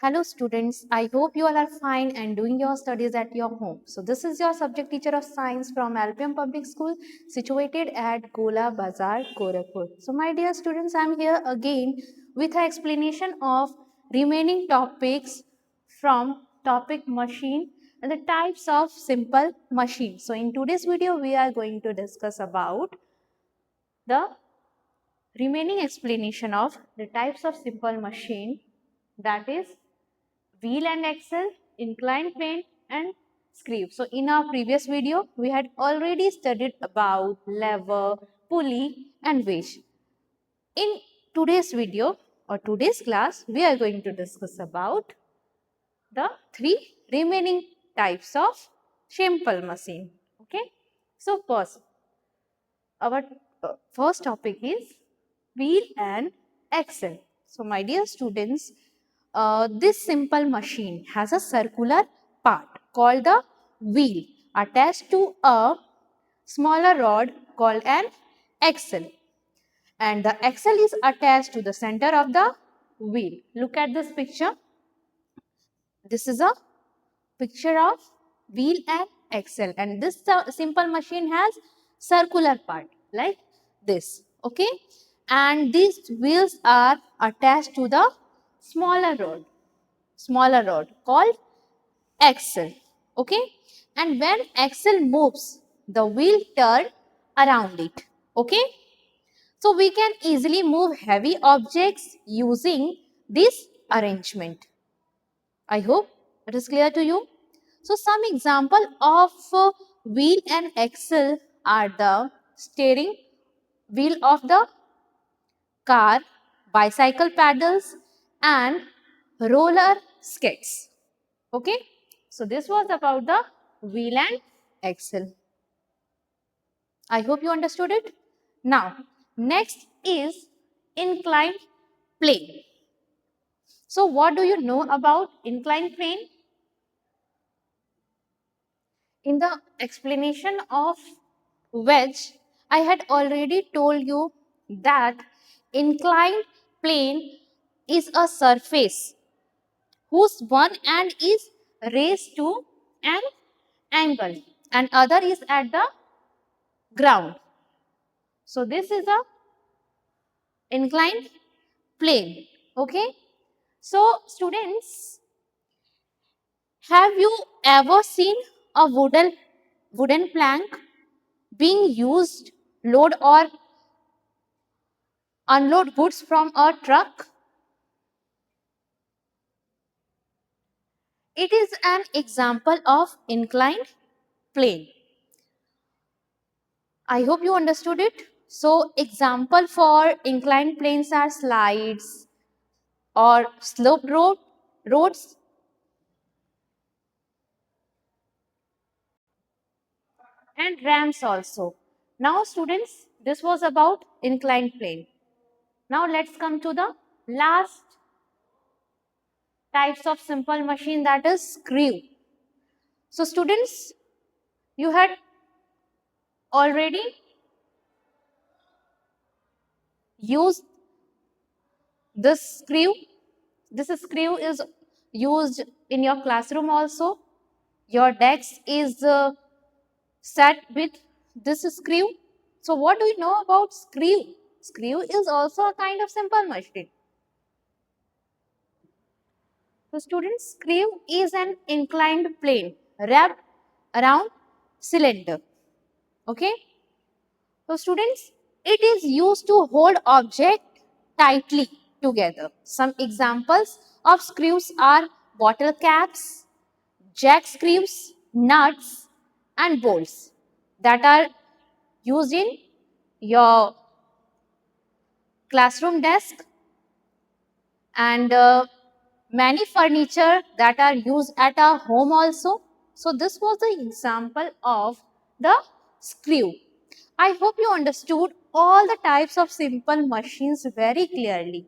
Hello students, I hope you all are fine and doing your studies at your home. So this is your subject teacher of science from LPM Public School situated at Gola Bazar, Gorakhpur. So my dear students, I am here again with an explanation of remaining topics from topic machine and the types of simple machine. So in today's video, we are going to discuss about the remaining explanation of the types of simple machine, that is wheel and axle, inclined plane and screw. So in our previous video, we had already studied about lever, pulley and winch. In today's video or today's class, we are going to discuss about the three remaining types of simple machine. Okay. So first, our first topic is wheel and axle. So my dear students, this simple machine has a circular part called the wheel attached to a smaller rod called an axle, and the axle is attached to the center of the wheel. Look at this picture. This is a picture of wheel and axle, and this simple machine has circular part like this. Okay, and these wheels are attached to the smaller rod called axle. Okay, and when axle moves, the wheel turn around it. Okay, so we can easily move heavy objects using this arrangement. I hope it is clear to you. So some example of wheel and axle are the steering wheel of the car, bicycle pedals and roller skates. Okay. So this was about the wheel and axle. I hope you understood it. Now, next is inclined plane. So what do you know about inclined plane? In the explanation of wedge, I had already told you that inclined plane is a surface whose one end is raised to an angle and other is at the ground. So this is a inclined plane. Okay. So students, have you ever seen a wooden plank being used load or unload goods from a truck? It is an example of inclined plane. I hope you understood it. So example for inclined planes are slides or sloped roads and ramps also. Now students, this was about inclined plane. Now let's come to the last types of simple machine, that is screw. So students, you had already used this screw. This screw is used in your classroom also. Your desk is set with this screw. So what do you know about screw? Screw is also a kind of simple machine. So students, screw is an inclined plane wrapped around cylinder. Okay. So students, it is used to hold object tightly together. Some examples of screws are bottle caps, jack screws, nuts and bolts that are used in your classroom desk, and many furniture that are used at our home also. So this was the example of the screw. I hope you understood all the types of simple machines very clearly.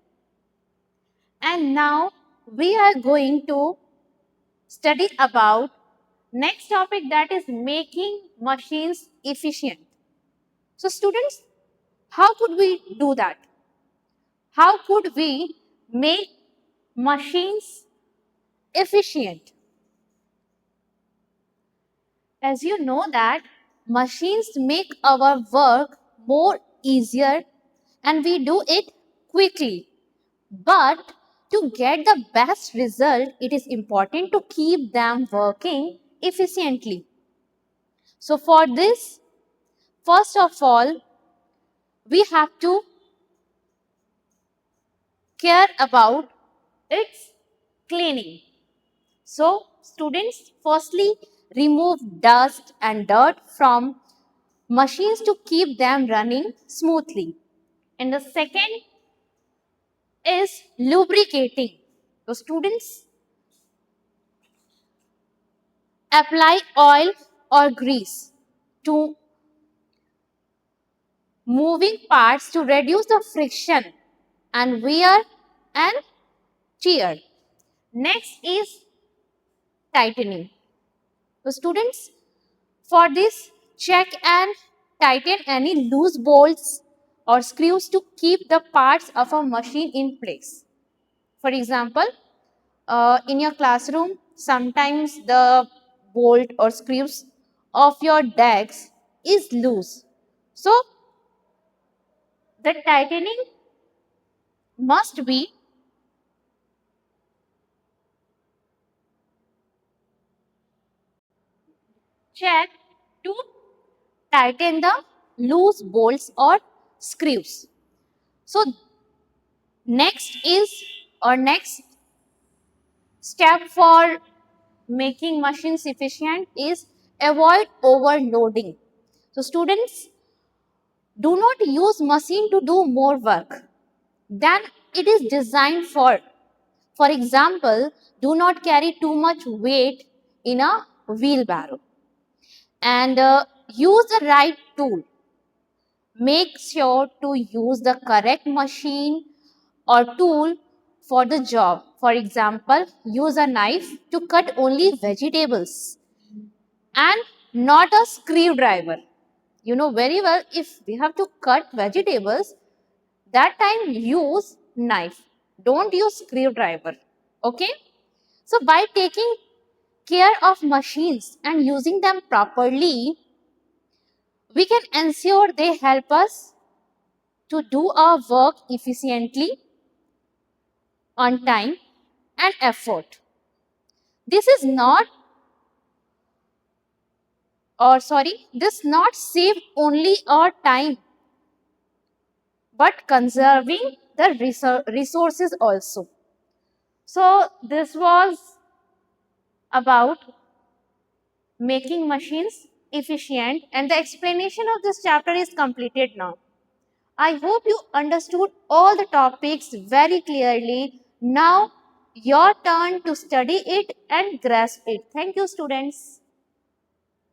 And now we are going to study about next topic, that is making machines efficient. So students, how could we do that? How could we make machines efficient. As you know that machines make our work more easier and we do it quickly. But to get the best result, it is important to keep them working efficiently. So for this, first of all, we have to care about its cleaning. So students firstly remove dust and dirt from machines to keep them running smoothly. And the second is lubricating. So students apply oil or grease to moving parts to reduce the friction and wear and tear. Next is tightening. So students, for this, check and tighten any loose bolts or screws to keep the parts of a machine in place. For example, in your classroom, sometimes the bolt or screws of your desk is loose. So, the tightening must be checked to tighten the loose bolts or screws. So, next step for making machines efficient is avoid overloading. So, students, do not use machine to do more work than it is designed for. For example, do not carry too much weight in a wheelbarrow and use the right tool. Make sure to use the correct machine or tool for the job. For example, use a knife to cut only vegetables and not a screwdriver. You know very well, if we have to cut vegetables, that time use knife. Don't use screwdriver. Okay? So by taking care of machines and using them properly, we can ensure they help us to do our work efficiently, on time and effort. This is not, or sorry, this not save only our time, but conserving the resources also. So this was about making machines efficient and the explanation of this chapter is completed now. I hope you understood all the topics very clearly. Now your turn to study it and grasp it. Thank you, students.